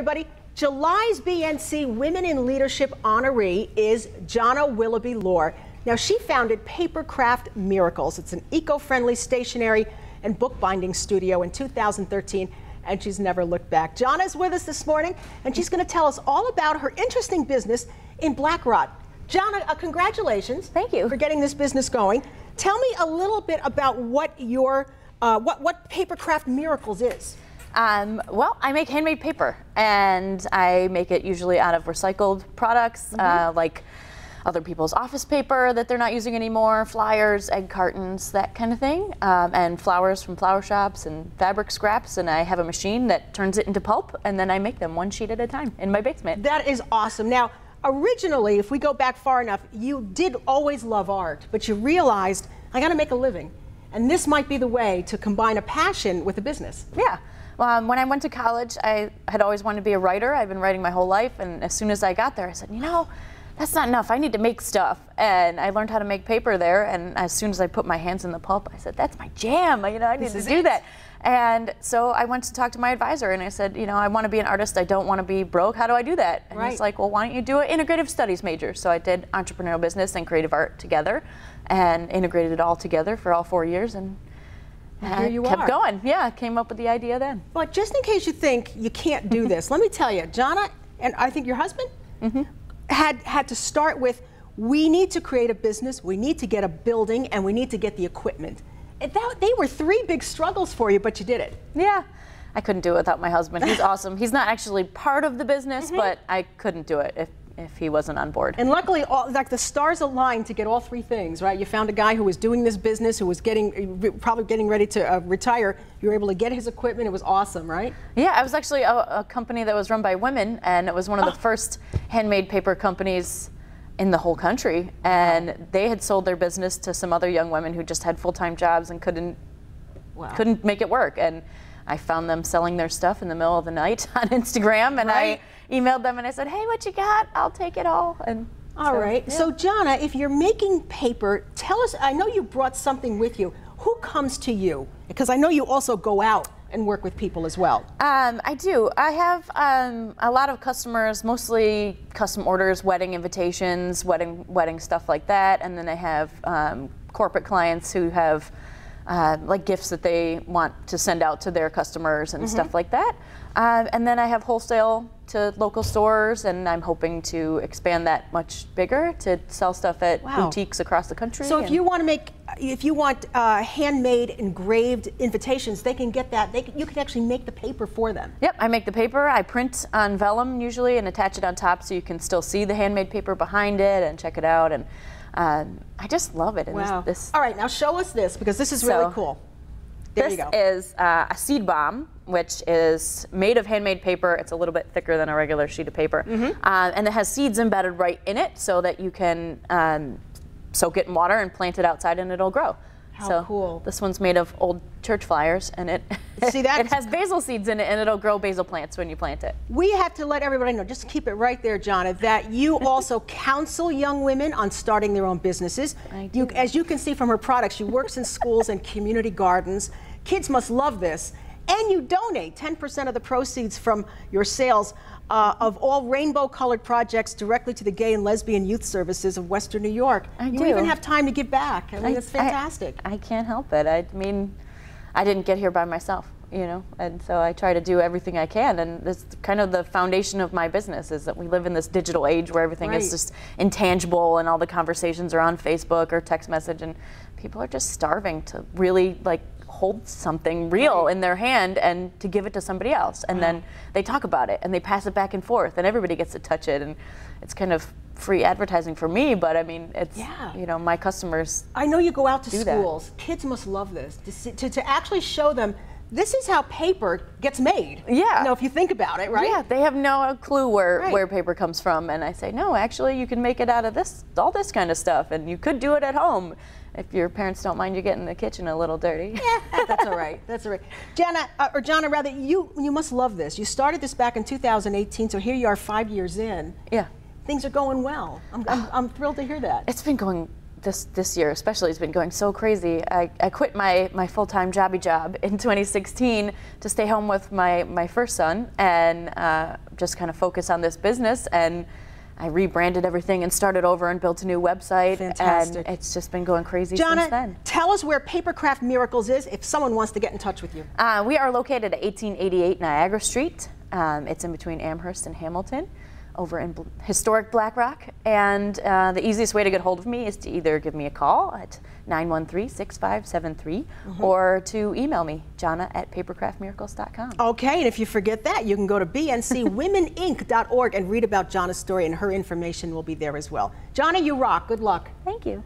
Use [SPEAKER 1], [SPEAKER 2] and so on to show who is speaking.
[SPEAKER 1] everybody. July's BNC Women in Leadership honoree is Janna Willoughby-Lohr. Now, she founded Papercraft Miracles. It's an eco-friendly stationery and bookbinding studio in 2013, and she's never looked back. Janna's with us this morning, and she's going to tell us all about her interesting business in Blackrod. Janna, congratulations.
[SPEAKER 2] Thank you
[SPEAKER 1] for getting this business going. Tell me a little bit about what your what Papercraft Miracles is.
[SPEAKER 2] Well, I make handmade paper, and I make it usually out of recycled products, like other people's office paper that they're not using anymore, flyers, egg cartons, that kind of thing, and flowers from flower shops and fabric scraps, and I have a machine that turns it into pulp, and then I make them one sheet at a time in my basement.
[SPEAKER 1] That is awesome. Now, originally, if we go back far enough, you did always love art, but you realized, I gotta make a living, and this might be the way to combine a passion with a business.
[SPEAKER 2] Yeah. When I went to college, I had always wanted to be a writer. I've been writing my whole life, and as soon as I got there, I said, you know, that's not enough. I need to make stuff. And I learned how to make paper there, and as soon as I put my hands in the pulp, I said, that's my jam. You know, I need to do that. And so I went to talk to my advisor, and I said, you know, I want to be an artist. I don't want to be broke. How do I do that? And he's like, well, why don't you do an integrative studies major? So I did entrepreneurial business and creative art together, and integrated it all together for all 4 years, and
[SPEAKER 1] here you
[SPEAKER 2] kept going. Yeah, came up with the idea then.
[SPEAKER 1] But just in case you think you can't do this, let me tell you, Janna, and I think your husband, had to start with, we need to create a business, we need to get a building, and we need to get the equipment. And they were three big struggles for you, but you did it.
[SPEAKER 2] Yeah, I couldn't do it without my husband. He's awesome. He's not actually part of the business, but I couldn't do it if he wasn't on board.
[SPEAKER 1] And luckily, like the stars aligned to get all three things, right? You found a guy who was doing this business, who was probably getting ready to retire. You were able to get his equipment. It was awesome, right?
[SPEAKER 2] Yeah, I was actually a company that was run by women, and it was one of the first handmade paper companies in the whole country. And they had sold their business to some other young women who just had full-time jobs and couldn't make it work. And I found them selling their stuff in the middle of the night on Instagram, and I emailed them and I said, hey, what you got? I'll take it all. And
[SPEAKER 1] all right. Yeah. So Janna, if you're making paper, tell us, I know you brought something with you. Who comes to you? Because I know you also go out and work with people as well. I
[SPEAKER 2] do. I have a lot of customers, mostly custom orders, wedding invitations, wedding stuff like that. And then I have corporate clients who have like gifts that they want to send out to their customers and stuff like that. And then I have wholesale to local stores, and I'm hoping to expand that much bigger to sell stuff at boutiques across the country.
[SPEAKER 1] So if you want handmade engraved invitations, they can get that. You can actually make the paper for them.
[SPEAKER 2] Yep, I make the paper. I print on vellum usually and attach it on top so you can still see the handmade paper behind it and check it out. And I just love it. And
[SPEAKER 1] all right, now show us this, because this is really cool. There you go.
[SPEAKER 2] This is a seed bomb, which is made of handmade paper. It's a little bit thicker than a regular sheet of paper. And it has seeds embedded right in it so that you can soak it in water and plant it outside and it'll grow.
[SPEAKER 1] How cool.
[SPEAKER 2] This one's made of old church flyers, and it has basil seeds in it, and it'll grow basil plants when you plant it.
[SPEAKER 1] We have to let everybody know, just keep it right there, Janna, that you also counsel young women on starting their own businesses. As you can see from her products, she works in schools and community gardens. Kids must love this. And you donate 10% of the proceeds from your sales of all rainbow-colored projects directly to the Gay and Lesbian Youth Services of Western New York. You even have time to give back. I mean, it's fantastic.
[SPEAKER 2] I can't help it. I mean, I didn't get here by myself, you know, and so I try to do everything I can. And that's kind of the foundation of my business, is that we live in this digital age where everything is just intangible, and all the conversations are on Facebook or text message, and people are just starving to really hold something real in their hand and to give it to somebody else, and then they talk about it and they pass it back and forth, and everybody gets to touch it, and it's kind of free advertising for me, but I mean, it's you know, my customers.
[SPEAKER 1] I know you go out to schools. Kids must love this, to actually show them this is how paper gets made. Yeah. You know, if you think about it, right?
[SPEAKER 2] Yeah, they have no clue where paper comes from, and I say, no, actually you can make it out of all this kind of stuff, and you could do it at home if your parents don't mind you getting the kitchen a little dirty.
[SPEAKER 1] Yeah, that's all right. That's all right. Janna, rather, you must love this. You started this back in 2018, so here you are 5 years in.
[SPEAKER 2] Yeah.
[SPEAKER 1] Things are going well. I'm thrilled to hear that.
[SPEAKER 2] It's been going this year especially has been going so crazy. I quit my full-time jobby job in 2016 to stay home with my first son and just kind of focus on this business, and I rebranded everything and started over and built a new website.
[SPEAKER 1] Fantastic.
[SPEAKER 2] And it's just been going crazy
[SPEAKER 1] Janna,
[SPEAKER 2] since then.
[SPEAKER 1] Tell us where Papercraft Miracles is if someone wants to get in touch with you.
[SPEAKER 2] We are located at 1888 Niagara Street. It's in between Amherst and Hamilton, over in historic Black Rock. And the easiest way to get hold of me is to either give me a call at 913-6573 or to email me, Janna@papercraftmiracles.com.
[SPEAKER 1] Okay, and if you forget that, you can go to bncwomeninc.org and read about Janna's story, and her information will be there as well. Janna, you rock. Good luck.
[SPEAKER 2] Thank you.